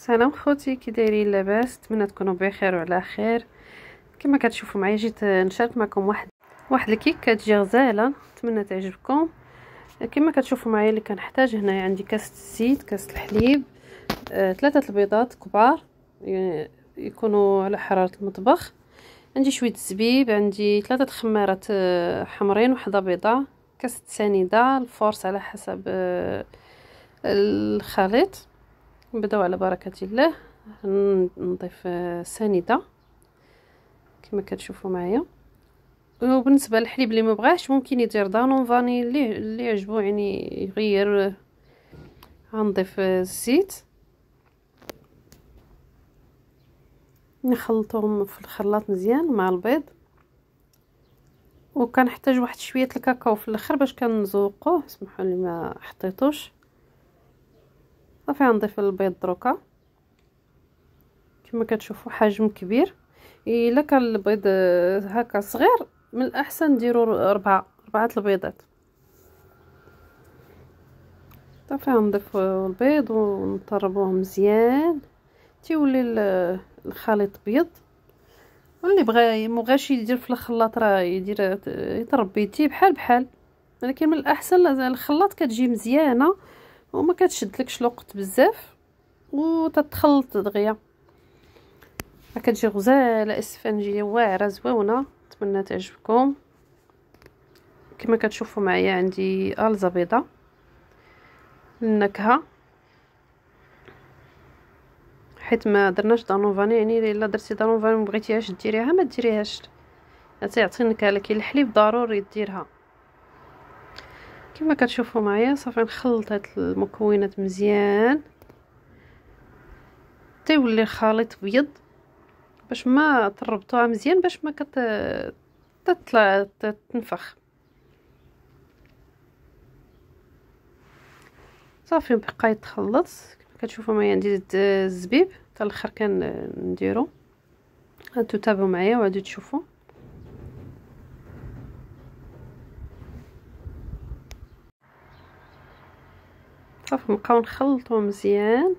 سلام خوتي، كي دايرين؟ لاباس؟ نتمنى تكونوا بخير وعلى خير. كما كتشوفوا معايا جيت نشارك معكم واحد الكيك كتجي غزاله، نتمنى تعجبكم. كما كتشوفوا معايا اللي كنحتاج هنايا عندي كاس الزيت، كاس الحليب، 3 البيضات كبار يكونوا على حراره المطبخ، عندي شويه الزبيب، عندي 3 خمارات حمرين وحده بيضه، كاس سنيده، الفورس على حسب الخليط. نبداو على بركه الله. نضيف سنيده كما كتشوفوا معايا. وبالنسبه للحليب اللي ما بغاش ممكن يدير دانون فاني اللي يعجبو، يعني يغير. غنضيف الزيت، نخلطهم في الخلاط مزيان مع البيض، وكنحتاج واحد شويه الكاكاو في الاخر باش كنزوقوه، سمحوا لي ما حطيتوش. صافي غنضيف البيض دروكا كما كتشوفوا، حجم كبير. الا كان البيض هكا صغير من الاحسن ديروا أربعة البيضات. صافي غنضيف البيض ونطربوه مزيان تيولي الخليط بيض. واللي بغى مبغاش يدير في الخلاط راه يدير يضرب بيديه بحال، ولكن من الاحسن الخلاط كتجي مزيانه وما كتشدلكش الوقت بزاف وتتخلط دغيا، كتجي غزاله اسفنجيه واعره زوينه. نتمنى تعجبكم. كما كتشوفوا معايا عندي الزا بيضه للنكهه، حيت ما درناش دانون فاني، يعني الا درتي دانون فاني ما بغيتيهاش ديريها ما ديريهاش، تعطي نكهه. لكن الحليب ضروري ديرها. كما كتشوفوا معايا صافي نخلط هاد المكونات مزيان تيولي الخليط بيض، باش ما تربطوها مزيان باش ما تطلع تنفخ. صافي بقى يتخلط. كما كتشوفوا معايا عندي الزبيب حتى الاخر نديرو. هانتو تابعوا معايا وعادو تشوفوا. صافي نبقاو نخلطوه مزيان.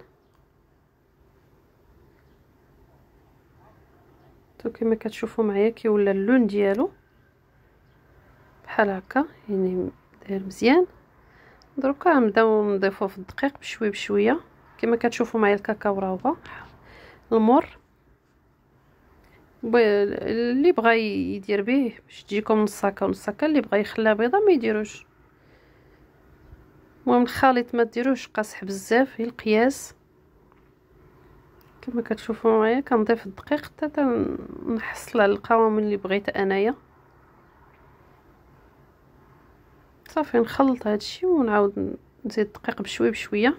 كما كتشوفوا معايا كي ولا اللون ديالو بحال هكا، يعني داير مزيان. دروكا نبداو نضيفوه في الدقيق بشويه بشويه. كما كتشوفوا معايا الكاكاو راه هو المر، اللي بغى يدير به باش تجيكم نص هكا ونص هكا، اللي بغى يخليها بيضه ما يديروش. المهم الخليط ما ديروش قاصح بزاف، هي القياس. كما كتشوفوا معايا كنضيف الدقيق حتى نحصل على القوام اللي بغيت انايا. صافي نخلط هادشي ونعاود نزيد الدقيق بشويه بشويه.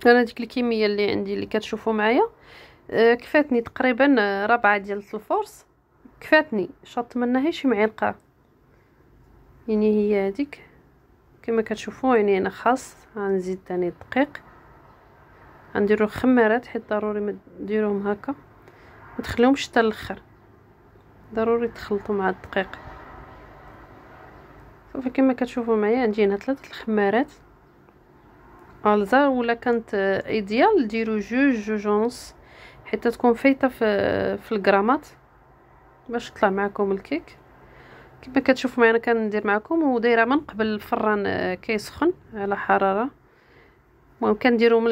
انا ديك الكميه اللي عندي اللي كتشوفوا معايا كفاتني تقريبا 4 ديال الفورس، كفاتني شط منها شي معلقه، يعني هي هذيك. كما كتشوفوا يعني انا خاص غنزيد ثاني الدقيق، غنديرو خمارات حيت ضروري ما ديروهم هكا ما تخليهمش حتى الاخر، ضروري تخلطوا مع الدقيق. صافي كما كتشوفوا معايا عندي هنا 3 الخمارات الزا، ولا كانت ايديال ديروا جوج ونص حتى تكون فايته في الغرامات باش يطلع معكم الكيك. كما كتشوفوا معايا انا كندير معكم ودايره من قبل الفران كيسخن على حراره. المهم كنديروا من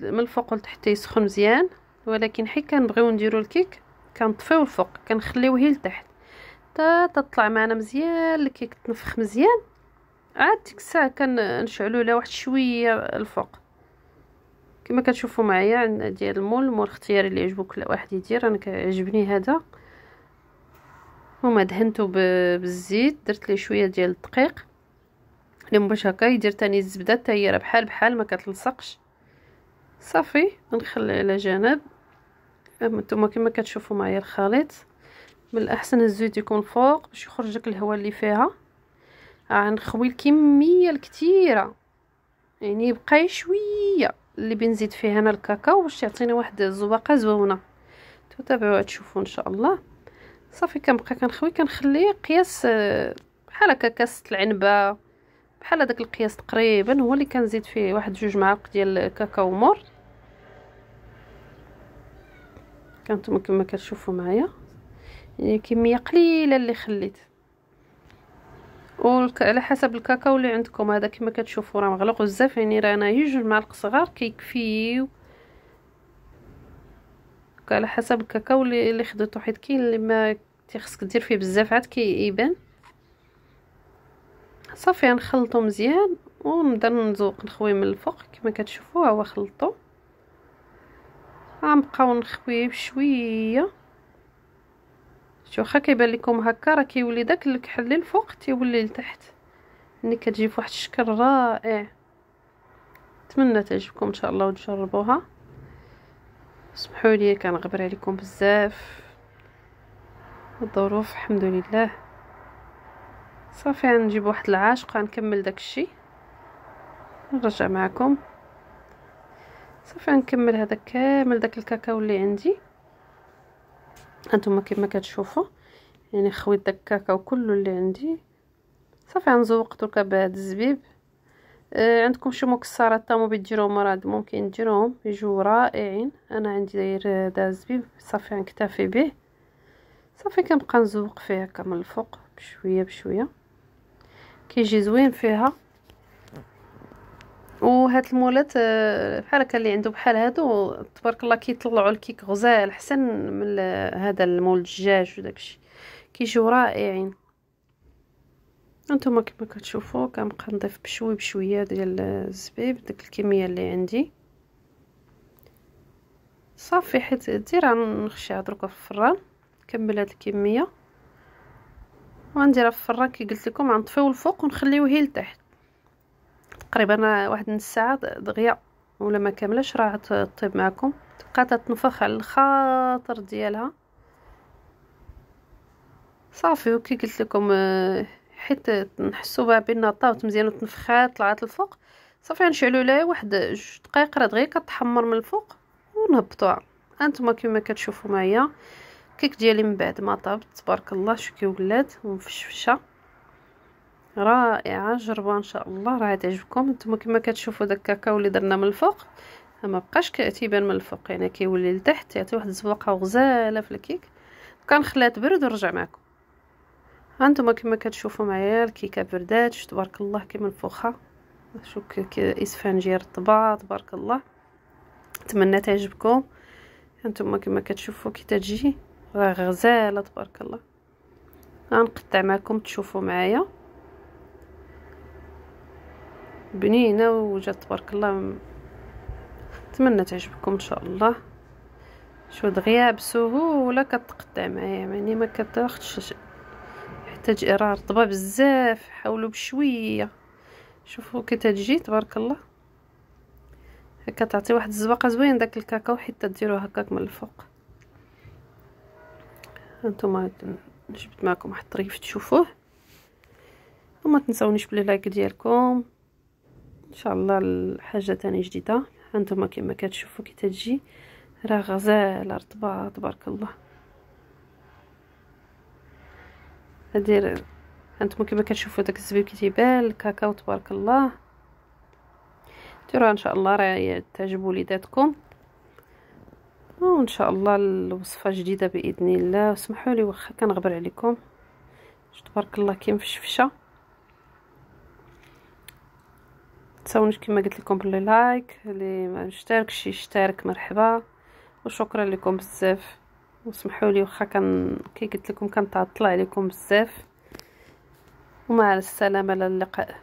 الفوق لتحت يسخن مزيان، ولكن حيت كنبغيو نديروا الكيك كنطفيو الفوق كنخليوه هي لتحت حتى تطلع معنا مزيان الكيك تنفخ مزيان. عاد ديك الساعه كنشعلوا لها واحد شويه الفوق. كما كتشوفوا معايا ديال المول اختياري اللي يعجبو كل واحد يدير. انا كيعجبني هذا. هما دهنته بالزيت، درت ليه شويه ديال الدقيق اللي باش هكا يدير تاني الزبده حتى هي بحال ما كتلصقش. صافي نخلي على جنب. نتوما كما كتشوفوا معايا الخليط من الاحسن الزيت يكون فوق باش يخرج لك الهواء اللي فيها. غنخوي الكميه الكثيره، يعني بقاي شويه اللي بنزيد فيها انا الكاكاو باش يعطينا واحد الزواقه زوينه. تتابعوا تشوفوا ان شاء الله. صافي كنبقى كنخليه قياس بحال هكا كاسه العنبه، بحال هذاك القياس تقريبا هو اللي كنزيد فيه واحد 2 معالق ديال الكاكاو مور. كنتم كما كتشوفوا معايا، يعني كميه قليله اللي خليت. على حسب الكاكاو اللي عندكم، هذا كما كتشوفوا راه مغلق بزاف، يعني راه انا 2 معالق صغار كيكفيو. على حسب الكاكاو اللي خديتو، حيت كاين اللي ما خصك دير فيه بزاف عاد كيبان. صافي نخلطو مزيان ونبدا نزوق نخوي من الفوق كما كتشوفوا. ها هو خلطو، غنبقاو نخويه بشويه. شو واخا كيبان لكم هكا راه كيولي داك الكحل الفوق تيولي لتحت، ملي كتجي فواحد الشكل رائع. نتمنى تعجبكم ان شاء الله وتجربوها. اسمحوا لي كنغبر عليكم بزاف الظروف، الحمد لله. صافي غنجيب واحد العاشق غنكمل داكشي نرجع معكم. صافي غنكمل هذا كامل داك الكاكاو اللي عندي. هانتوما كما كتشوفوا يعني خويت داك الكاكاو كله اللي عندي. صافي غنزوق دركا بهاد الزبيب. عندكم شي مكسرات تامو ديروهم راه ممكن ديروهم يجوا رائعين. انا عندي داير دا الزبيب صافي غنكتفي به. صافي كنبقى نزوق فيه هكا من الفوق بشويه بشويه، كيجي زوين فيها. وهاد المولات بحال هكا اللي عنده بحال هادو تبارك الله كيطلعوا الكيك غزال احسن من هذا المول الدجاج وداكشي، كيجيو رائعين. انتما كما كتشوفوا كنبقى نضيف بشوي بشويه ديال الزبيب ديك الكميه اللي عندي. صافي حيت ديرها نخشيها دركا في الفران. نكمل هاد الكميه وغنديرها في الفران كي قلت لكم، غنطفيو الفوق ونخليوه هي لتحت تقريبا واحد نص ساعه دغيا ولا ما كاملاش، راه تطيب معكم. تبقى تتنفخ على الخاطر ديالها. صافي وكي قلت لكم حيت نحسوا بها بانها طاوت مزيان وتنفخات طلعت الفوق. صافي نشعلوا لها واحد 2 دقائق راه دغيا كتحمر من الفوق ونهبطوها. انتما كما كتشوفوا معايا الكيك ديالي من بعد ما طابت تبارك الله شو كي ولات ومفشفشه رائعه. جربوها ان شاء الله راه تعجبكم. نتوما كما كتشوفوا داك الكاكاو اللي درنا من الفوق ما بقاش كيبان من الفوق، يعني كيولي لتحت يعطي واحد الزواقه غزاله في الكيك. كنخليها تبرد ونرجع معكم. هانتوما كما كتشوفوا معايا الكيكه بردات تبارك الله كي منفوخه. شوف اسفنجيه رطبه تبارك الله. نتمنى تعجبكم. هانتوما كما كتشوفوا كي تجي راه غزاله تبارك الله. غنقطع معكم تشوفوا معايا بنينه وجات تبارك الله. نتمنى تعجبكم ان شاء الله. شو دغيا بسهوله كتقطع معايا، يعني ما كتاخذش حتى راه رطبه بزاف. حاولوا بشويه. شوفوا كي تجي تبارك الله هكا تعطي واحد الزواقه زوين داك الكاكاو حتى ديروه هكاك من الفوق. هانتوما جبت معكم واحد الطريف تشوفوه، وما تنساونيش باللايك ديالكم ان شاء الله الحاجه تاني جديده. هانتوما كما كتشوفوا كي تجي راه غزاله رطبه تبارك الله. ندير هانتوما كما كتشوفوا داك الزبيب كي تيبان الكاكاو تبارك الله. ديروها ان شاء الله راه تعجب وليداتكم، وان شاء الله الوصفه جديده باذن الله. واسمحوا لي واخا كنغبر عليكم تبارك الله كي مفشفشه. تنساونيش كما قلت لكم باللايك، اللي ما مشتركش يشترك مرحبا. وشكرا لكم بزاف. واسمحوا لي واخا كي قلت لكم كنطلع عليكم بزاف. ومع السلامه، الى اللقاء.